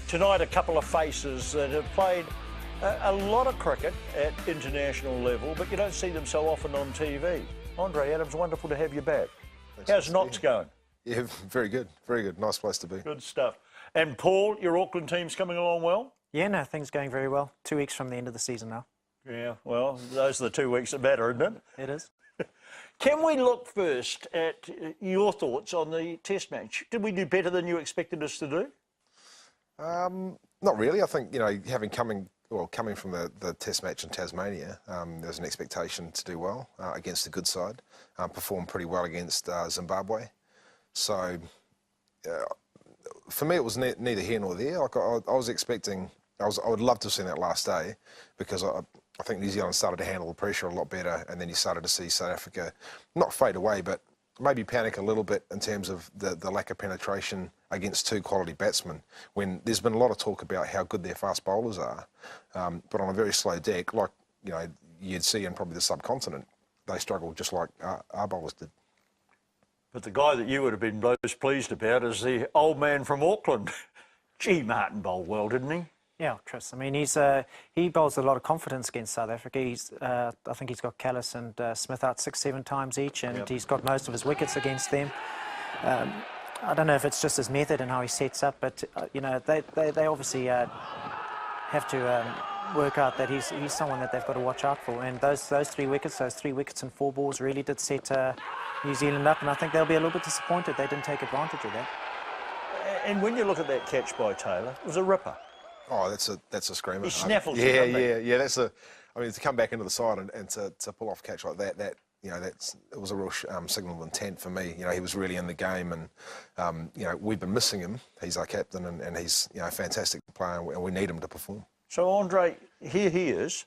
Tonight, a couple of faces that have played a lot of cricket at international level, but you don't see them so often on TV. Andre Adams, wonderful to have you back. Thanks. How's Notts going? Yeah, very good, very good. Nice place to be. Good stuff. And Paul, your Auckland team's coming along well? Yeah, no, things going very well. 2 weeks from the end of the season now. Yeah, well, those are the 2 weeks that matter, isn't it? It is. Can we look first at your thoughts on the Test match? Did we do better than you expected us to do? Not really. I think, you know, coming from the Test match in Tasmania, there's an expectation to do well against a good side. Performed pretty well against Zimbabwe. So, for me, it was neither here nor there. Like I was expecting, I would love to have seen that last day, because I think New Zealand started to handle the pressure a lot better, and then you started to see South Africa not fade away, but maybe panic a little bit in terms of the lack of penetration against two quality batsmen, when there's been a lot of talk about how good their fast bowlers are. But on a very slow deck, like, you know, you'd see in probably the subcontinent, they struggle just like our bowlers did. But the guy that you would have been most pleased about is the old man from Auckland. Gee, Martin bowled well, didn't he? Yeah, Chris. I mean, he bowls a lot of confidence against South Africa. I think he's got Callis and Smith out 6-7 times each, and he's got most of his wickets against them. I don't know if it's just his method and how he sets up, but you know, they obviously have to work out that he's someone that they've got to watch out for. And those 3 wickets, those 3 wickets and 4 balls, really did set New Zealand up, and I think they'll be a little bit disappointed they didn't take advantage of that. And when you look at that catch by Taylor, it was a ripper. Oh, that's a screamer. He snaffled it. Yeah. I mean, to come back into the side and to pull off a catch like that, you know, it was a real signal of intent for me. You know, he was really in the game, and you know, we've been missing him. He's our captain, and he's, you know, a fantastic player, and we need him to perform. So Andre, here he is,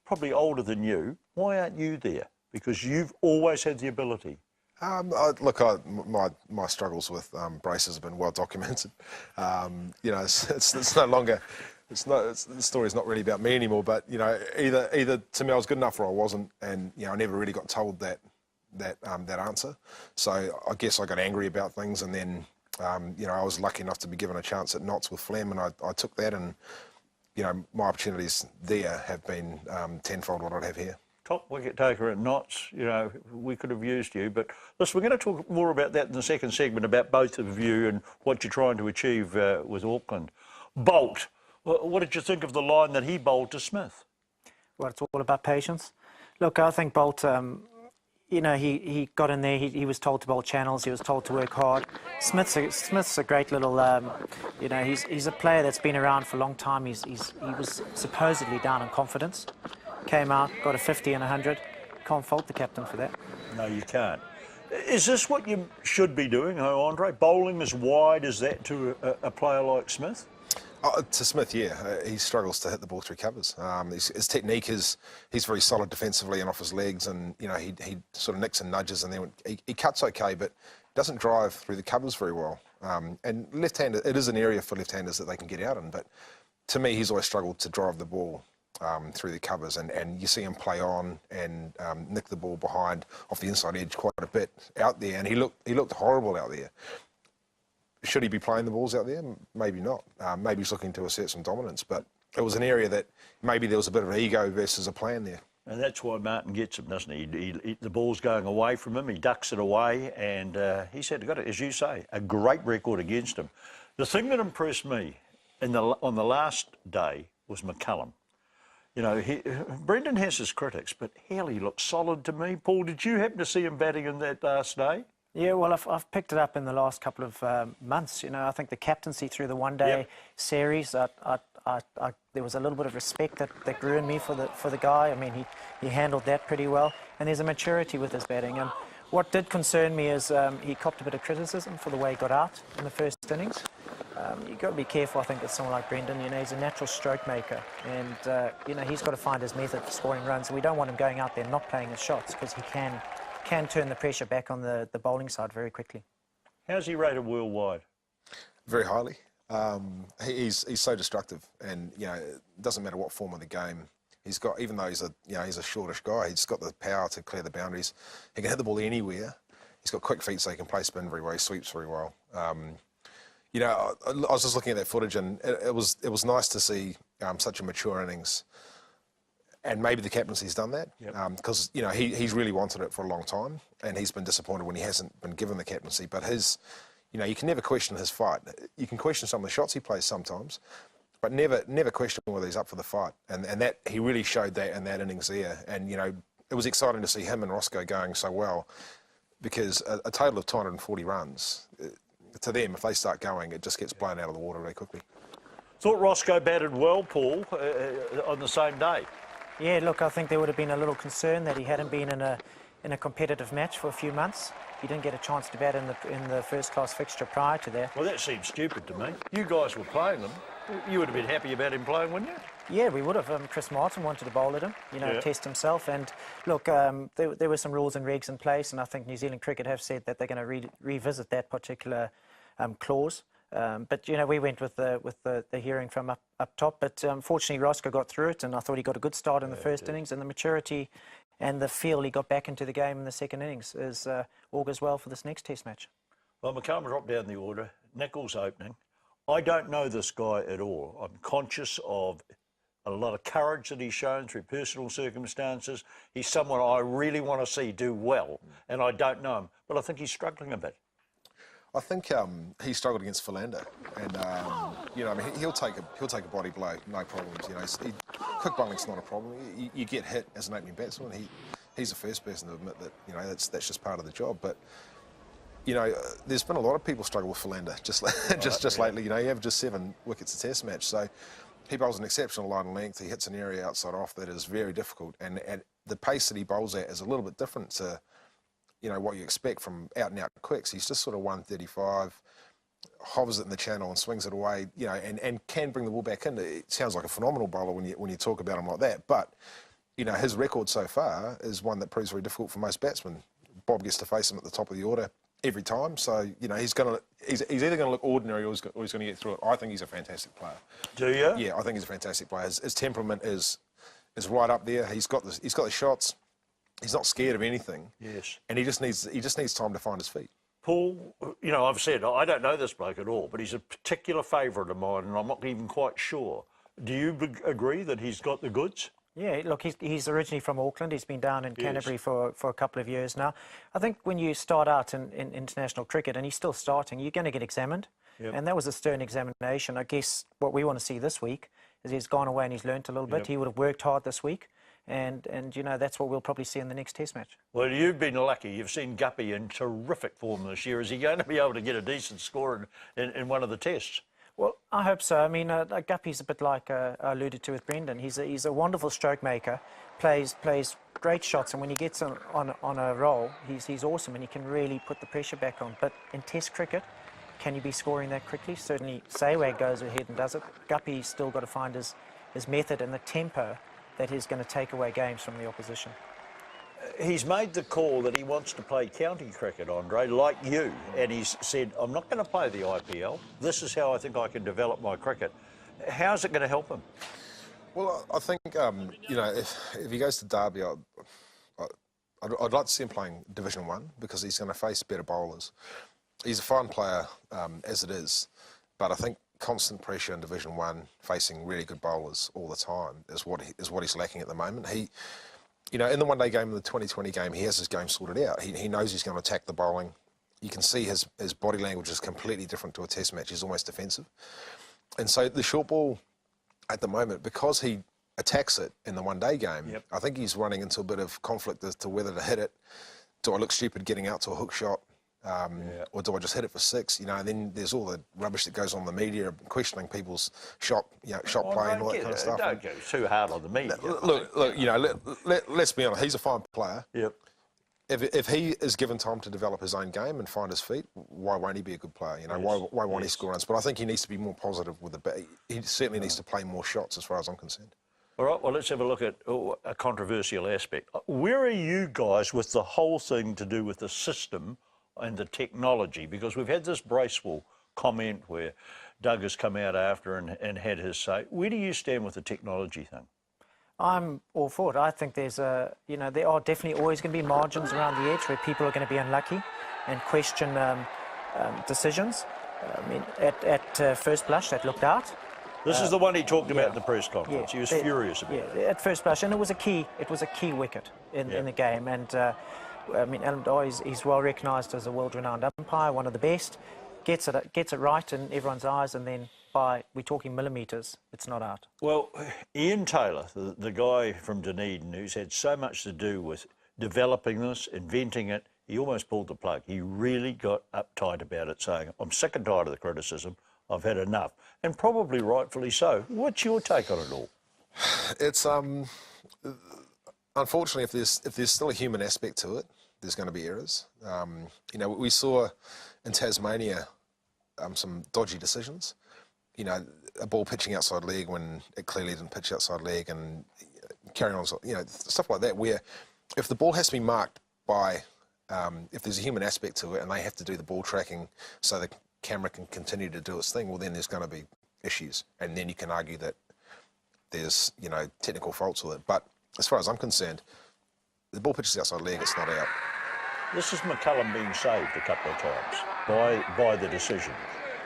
probably older than you. Why aren't you there? Because you've always had the ability. My struggles with braces have been well documented. You know, it's no longer, the story's not really about me anymore. But you know, either to me I was good enough or I wasn't, and you know, I never really got told that answer. So I guess I got angry about things, and then you know, I was lucky enough to be given a chance at Notts with Flem, and I took that, and you know, my opportunities there have been tenfold what I'd have here. Top wicket taker at Notts, you know, we could have used you. But listen, we're going to talk more about that in the second segment, about both of you and what you're trying to achieve with Auckland. Bolt, what did you think of the line that he bowled to Smith? Well, it's all about patience. Look, I think Bolt, you know, he got in there, he was told to bowl channels, he was told to work hard. Smith's a great little, you know, he's a player that's been around for a long time. He was supposedly down in confidence. Came out, got a 50 and 100. Can't fault the captain for that. No, you can't. Is this what you should be doing, Andre? Bowling as wide as that to a player like Smith? To Smith, yeah. He struggles to hit the ball through covers. His technique is, he's very solid defensively and off his legs, and you know, he sort of nicks and nudges, and then he cuts okay, but doesn't drive through the covers very well. And left-handed, it is an area for left-handers that they can get out in, but to me, he's always struggled to drive the ball through the covers, and you see him play on and nick the ball behind off the inside edge quite a bit out there, and he looked horrible out there. Should he be playing the balls out there? Maybe not. Maybe he's looking to assert some dominance, but it was an area that maybe there was a bit of an ego versus a plan there. And that's why Martin gets him, doesn't he? The ball's going away from him, he ducks it away, and he's got, as you say, a great record against him. The thing that impressed me on the last day was McCullum. You know, Brendan has his critics, but Healy looked solid to me. Paul, did you happen to see him batting in that last day? Yeah, well, I've picked it up in the last couple of months. You know, I think the captaincy through the one-day series, there was a little bit of respect that grew in me for the guy. I mean, he handled that pretty well, and there's a maturity with his batting. And what did concern me is he copped a bit of criticism for the way he got out in the first innings. You've got to be careful, I think, with someone like Brendan. You know, he's a natural stroke maker, and you know, he's got to find his method for scoring runs. And we don't want him going out there not playing his shots, because he can turn the pressure back on the bowling side very quickly. How's he rated worldwide? Very highly. He's so destructive, and you know, it doesn't matter what form of the game he's got. Even though he's a shortish guy, he's got the power to clear the boundaries. He can hit the ball anywhere. He's got quick feet, so he can play spin very well. He sweeps very well. You know, I was just looking at that footage, and it was nice to see such a mature innings. And maybe the captaincy's done that, because you know he's really wanted it for a long time, and he's been disappointed when he hasn't been given the captaincy. But you know, you can never question his fight. You can question some of the shots he plays sometimes, but never question whether he's up for the fight. And that he really showed that in that innings there. And you know, it was exciting to see him and Roscoe going so well, because a total of 240 runs, to them, if they start going, it just gets blown out of the water really quickly. Thought Roscoe batted well, Paul, on the same day. Yeah, look, I think there would have been a little concern that he hadn't been in a competitive match for a few months. He didn't get a chance to bat in the first-class fixture prior to that. Well, that seems stupid to me. You guys were playing them. You would have been happy about him playing, wouldn't you? Yeah, we would have. Chris Martin wanted to bowl at him, you know, test himself. And look, there were some rules and regs in place, and I think New Zealand Cricket have said that they're going to revisit that particular clause. But you know, we went with the hearing from up top. But fortunately, Roscoe got through it, and I thought he got a good start in the first innings. And the maturity and the feel he got back into the game in the second innings is augurs well for this next Test match. Well, McCullum dropped down the order. Nichols opening. I don't know this guy at all. I'm conscious of a lot of courage that he's shown through personal circumstances. He's someone I really want to see do well, and I don't know him, but I think he's struggling a bit. I think he struggled against Philander, and you know, I mean, he'll take a body blow, no problems. You know, quick bowling's not a problem. You get hit as an opening batsman. He's the first person to admit that. You know, that's just part of the job. But you know, there's been a lot of people struggle with Philander just lately. You know, he averages 7 wickets a Test match, so he bowls an exceptional line and length. He hits an area outside off that is very difficult, and the pace that he bowls at is a little bit different to, you know, what you expect from out-and-out quicks. He's just sort of 135, hovers it in the channel and swings it away, you know, and can bring the ball back in. It sounds like a phenomenal bowler when you talk about him like that. But, you know, his record so far is one that proves very difficult for most batsmen. Bob gets to face him at the top of the order every time. So, you know, he's either going to look ordinary or he's going to get through it. I think he's a fantastic player. Do you? Yeah, I think he's a fantastic player. His temperament is right up there. He's got the shots. He's not scared of anything. Yes. And he just needs time to find his feet. Paul, you know, I've said I don't know this bloke at all, but he's a particular favourite of mine, and I'm not even quite sure. Do you agree that he's got the goods? Yeah, look, he's originally from Auckland. He's been down in Canterbury for a couple of years now. I think when you start out in international cricket, and he's still starting, you're going to get examined. Yep. And that was a stern examination. I guess what we want to see this week is he's gone away and he's learnt a little bit. He would have worked hard this week. And you know, that's what we'll probably see in the next Test match. Well, you've been lucky. You've seen Guppy in terrific form this year. Is he going to be able to get a decent score in one of the Tests? Well, I hope so. I mean, Guppy's a bit like I alluded to with Brendan. He's a wonderful stroke maker, plays great shots, and when he gets on a roll, he's awesome, and he can really put the pressure back on. But in Test cricket, can you be scoring that quickly? Certainly, Sehwag goes ahead and does it. Guppy's still got to find his method and the tempo that is going to take away games from the opposition. He's made the call that he wants to play county cricket, Andre, like you, and he's said, I'm not going to play the IPL. This is how I think I can develop my cricket. How's it going to help him? Well, I think, you know, if he goes to Derby, I'd like to see him playing Division 1 because he's going to face better bowlers. He's a fine player as it is, but I think constant pressure in Division 1, facing really good bowlers all the time, is what he's lacking at the moment. You know, in the one-day game, in the 2020 game, he has his game sorted out. He knows he's going to attack the bowling. You can see his body language is completely different to a Test match. He's almost defensive. And so the short ball at the moment, because he attacks it in the one-day game, I think he's running into a bit of conflict as to whether to hit it. Do I look stupid getting out to a hook shot? Or do I just hit it for 6? You know, and then there's all the rubbish that goes on the media, questioning people's shot play and all that kind of stuff. Don't go too hard on the media. Look, you know, let's be honest. He's a fine player. Yep. If he is given time to develop his own game and find his feet, why won't he be a good player? You know, why won't he score runs? But I think he needs to be more positive with the bat. He certainly needs to play more shots, as far as I'm concerned. All right, well, let's have a look at a controversial aspect. Where are you guys with the whole thing to do with the system and the technology? Because we've had this Bracewell comment where Doug has come out after and had his say. Where do you stand with the technology thing? I'm all for it. I think there are definitely always going to be margins around the edge where people are going to be unlucky and question decisions. I mean, at first blush, that looked out. This is the one he talked about in the press conference. He was furious about it. Yeah, at first blush, and it was a key wicket in the game. And I mean, Alan Doyle, he's well recognised as a world-renowned umpire, one of the best. Gets it right in everyone's eyes, and then we're talking millimetres, it's not out. Well, Ian Taylor, the guy from Dunedin, who's had so much to do with developing this, inventing it, he almost pulled the plug. He really got uptight about it, saying, I'm sick and tired of the criticism. I've had enough. And probably rightfully so. What's your take on it all? It's unfortunately, if there's still a human aspect to it, there's going to be errors. You know, we saw in Tasmania some dodgy decisions. You know, a ball pitching outside leg when it clearly didn't pitch outside leg, and carrying on, you know, stuff like that, where if the ball has to be marked by, if there's a human aspect to it and they have to do the ball tracking so the camera can continue to do its thing, well, then there's going to be issues. And then you can argue that there's, you know, technical faults with it. But as far as I'm concerned, the ball pitches outside leg, it's not out. This is McCullum being saved a couple of times by the decision.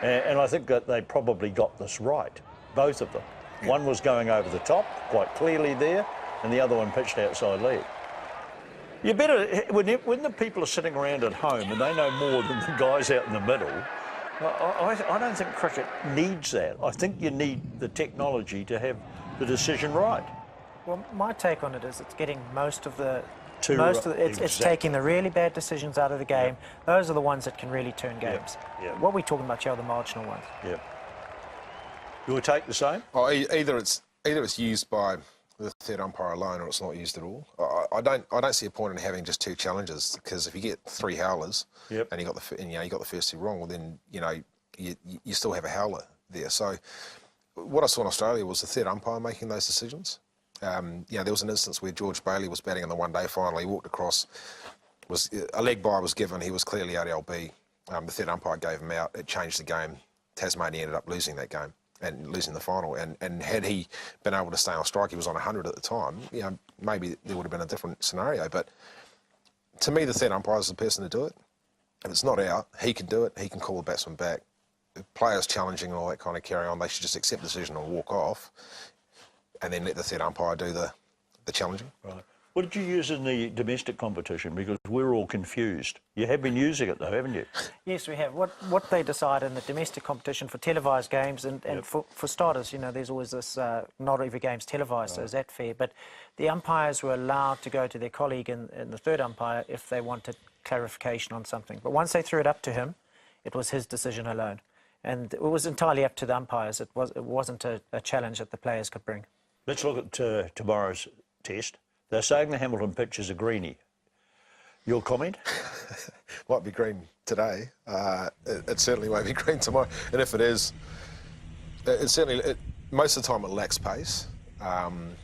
And I think that they probably got this right, both of them. One was going over the top, quite clearly there, and the other one pitched outside leg. You better, when the people are sitting around at home and they know more than the guys out in the middle, I don't think cricket needs that. I think you need the technology to have the decision right. Well, my take on it is it's getting it's Exactly. taking the really bad decisions out of the game. Those are the ones that can really turn games. What we're talking about here are the marginal ones. Yeah. Your take the same? Oh, either it's used by the third umpire alone, or it's not used at all. I don't see a point in having just two challenges, because if you get three howlers and you got the first two wrong, well then you still have a howler there. So what I saw in Australia was the third umpire making those decisions. There was an instance where George Bailey was batting in the one-day final. He walked across, a leg bye was given. He was clearly out LB. The third umpire gave him out. It changed the game. Tasmania ended up losing that game and losing the final. And had he been able to stay on strike, he was on 100 at the time. You know, maybe there would have been a different scenario. But to me, the third umpire is the person to do it. If it's not out, he can do it. He can call the batsman back. If players challenging and all that kind of carry on, they should just accept the decision and walk off, and then let the third umpire do the challenging. Right. What did you use in the domestic competition? Because we're all confused. You have been using it though, haven't you? Yes, we have. What they decide in the domestic competition for televised games, and for starters, you know, there's always this, not every game's televised, so is that fair? But the umpires were allowed to go to their colleague in the third umpire if they wanted clarification on something. But once they threw it up to him, it was his decision alone. And it was entirely up to the umpires. It wasn't a challenge that the players could bring. Let's look at tomorrow's test. They're saying the Hamilton pitch is a greenie. Your comment? Might be green today. It certainly won't be green tomorrow. And if it is, most of the time it lacks pace. And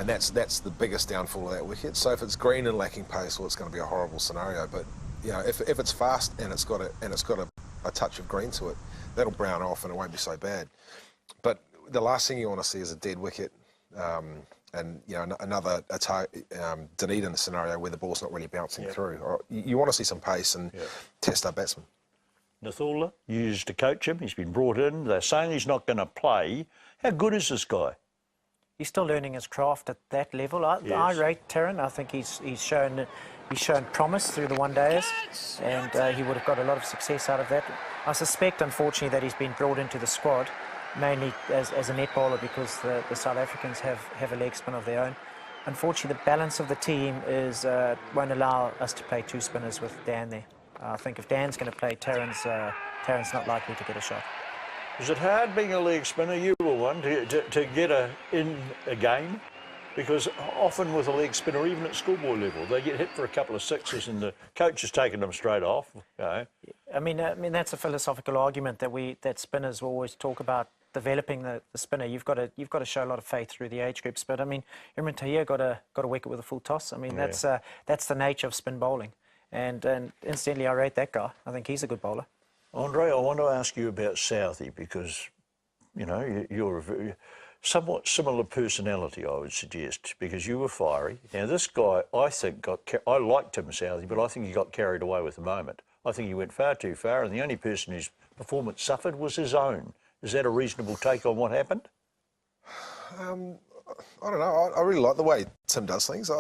that's the biggest downfall of that wicket. So if it's green and lacking pace, well, it's going to be a horrible scenario. But you know, if it's fast and it's got a touch of green to it, that'll brown off and it won't be so bad. But the last thing you want to see is a dead wicket, and you know, another Dunedin scenario where the ball's not really bouncing through. Or you want to see some pace and test our batsmen. Nathula, you used to coach him. He's been brought in. They're saying he's not going to play. How good is this guy? He's still learning his craft at that level. I rate Terran. I think he's shown promise through the one-dayers, and he would have got a lot of success out of that. I suspect, unfortunately, that he's been brought into the squad mainly as a net bowler because the South Africans have a leg spin of their own. Unfortunately, the balance of the team won't allow us to play two spinners with Dan there. I think if Dan's going to play, Terran's not likely to get a shot. Is it hard being a leg spinner? You were one to get in a game, because often with a leg spinner, even at schoolboy level, they get hit for a couple of sixes and the coach has taken them straight off. You know. I mean that's a philosophical argument that spinners will always talk about developing the spinner. You've got to show a lot of faith through the age groups. But I mean, Imran Tahir got a wicket with a full toss. I mean, that's the nature of spin bowling. And incidentally, I rate that guy. I think he's a good bowler. Andre, I want to ask you about Southey because, you know, you're a very, somewhat similar personality, I would suggest, because you were fiery. Now, this guy, I think, I liked him, Southey, but I think he got carried away with the moment. I think he went far too far, and the only person whose performance suffered was his own. Is that a reasonable take on what happened? I don't know. I really like the way Tim does things.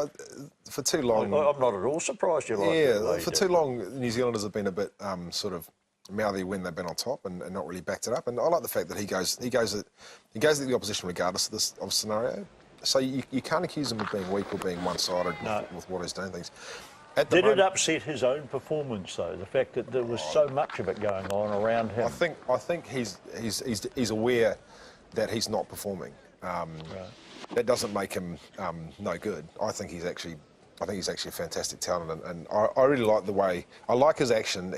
For too long... I'm not at all surprised you like it. Yeah, for too long, New Zealanders have been a bit sort of mouthy when they've been on top and not really backed it up. And I like the fact that he goes at the opposition regardless of this scenario. So you can't accuse him of being weak or being one-sided with what he's doing things. Did it upset his own performance though? The fact that there was so much of it going on around him. I think he's aware that he's not performing. That doesn't make him no good. I think he's actually a fantastic talent, and I really like the way I like his action.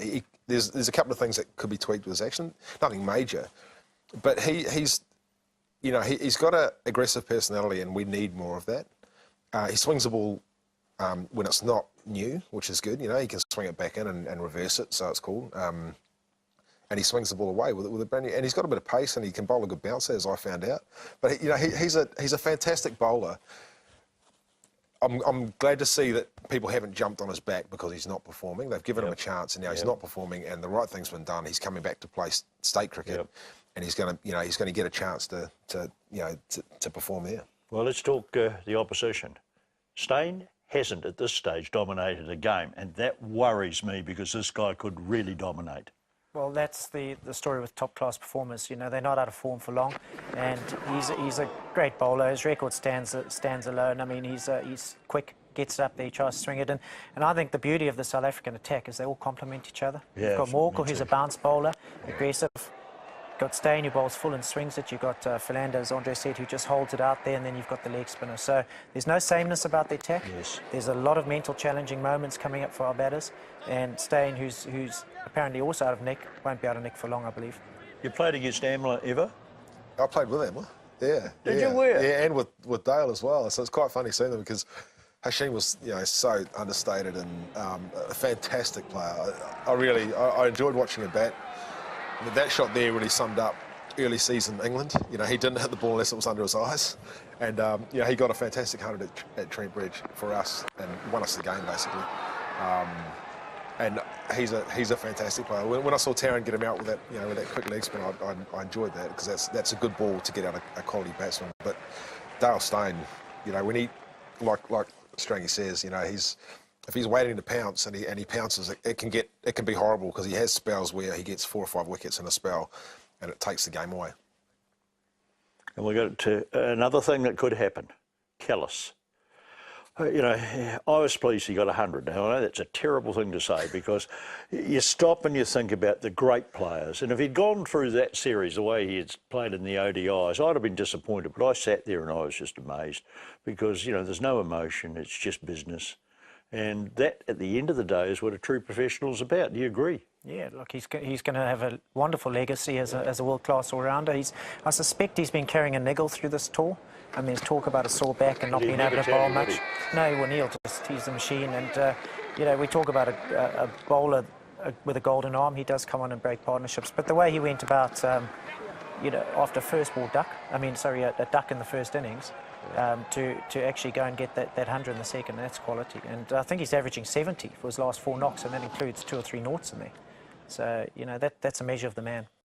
There's a couple of things that could be tweaked with his action, nothing major, but he's got an aggressive personality, and we need more of that. He swings the ball when it's not new, which is good. He can swing it back in and reverse it, so it's cool. And he swings the ball away with a brand new, and he's got a bit of pace, and he can bowl a good bouncer, as I found out. But he's a fantastic bowler. I'm glad to see that people haven't jumped on his back because he's not performing. They've given him a chance, and now he's not performing, and the right thing's been done. He's coming back to play state cricket, and he's going to get a chance to perform there. Well, let's talk the opposition. Steyn hasn't at this stage dominated a game, and that worries me because this guy could really dominate. Well, that's the story with top-class performers. They're not out of form for long, and he's a great bowler. His record stands alone. I mean, he's quick, gets it up there, he tries to swing it in. And I think the beauty of the South African attack is they all complement each other. Yeah, You've got Morkel, who's a bounce bowler, aggressive. You've got Steyn, who bowls full and swings it. You've got Philander, as Andre said, who just holds it out there, and then you've got the leg spinner. So there's no sameness about the attack. Yes. There's a lot of mental challenging moments coming up for our batters, and Steyn, who's apparently also out of nick, won't be out of nick for long, I believe. You played against Amler ever? I played with Amler. Yeah. Did you? Where? Yeah, and with Dale as well. So it's quite funny seeing them because Hashim was, so understated and a fantastic player. I enjoyed watching him bat. That shot there really summed up early season England. He didn't hit the ball unless it was under his eyes. And, he got a fantastic 100 at Trent Bridge for us and won us the game, basically. And he's a fantastic player. When I saw Taryn get him out with that quick leg spin, I enjoyed that because that's a good ball to get out a quality batsman. But Dale Steyn, when he, like Strangy says, if he's waiting to pounce and he pounces, it can be horrible because he has spells where he gets 4 or 5 wickets in a spell, and it takes the game away. And we got to another thing that could happen, Callis. I was pleased he got 100. Now, I know that's a terrible thing to say because you stop and you think about the great players. And if he'd gone through that series the way he had played in the ODIs, I'd have been disappointed. But I sat there and I was just amazed because, there's no emotion. It's just business. And that, at the end of the day, is what a true professional is about. Do you agree? Yeah, look, he's going to have a wonderful legacy as a world-class all-rounder. I suspect he's been carrying a niggle through this tour. I mean, there's talk about a sore back and not being able to bowl much. No, well, Neil he's a machine. And, we talk about a bowler with a golden arm. He does come on and break partnerships. But the way he went about, after first ball duck, a duck in the first innings, to actually go and get that 100 in the second, that's quality. And I think he's averaging 70 for his last 4 knocks, and that includes 2 or 3 noughts in there. So, that's a measure of the man.